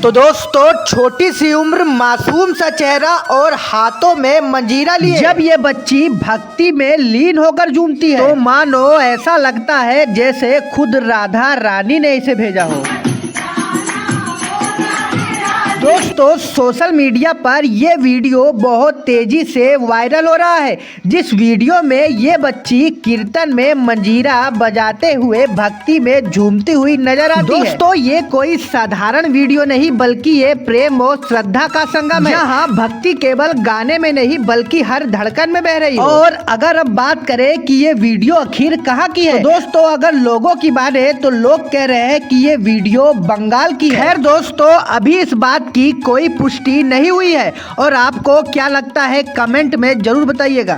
तो दोस्तों छोटी सी उम्र, मासूम सा चेहरा और हाथों में मंजीरा लिए जब ये बच्ची भक्ति में लीन होकर झूमती है तो मानो ऐसा लगता है जैसे खुद राधा रानी ने इसे भेजा हो। दोस्तों सोशल मीडिया पर ये वीडियो बहुत तेजी से वायरल हो रहा है, जिस वीडियो में ये बच्ची कीर्तन में मंजीरा बजाते हुए भक्ति में झूमती हुई नजर आती है। दोस्तों ये कोई साधारण वीडियो नहीं बल्कि ये प्रेम और श्रद्धा का संगम है, जहाँ भक्ति केवल गाने में नहीं बल्कि हर धड़कन में बह रही है। और अगर अब बात करें कि ये वीडियो आखिर कहाँ की है, तो दोस्तों अगर लोगों की माने तो लोग कह रहे हैं कि ये वीडियो बंगाल की है। खैर दोस्तों अभी इस बात की कोई पुष्टि नहीं हुई है और आपको क्या लगता है कमेंट में जरूर बताइएगा।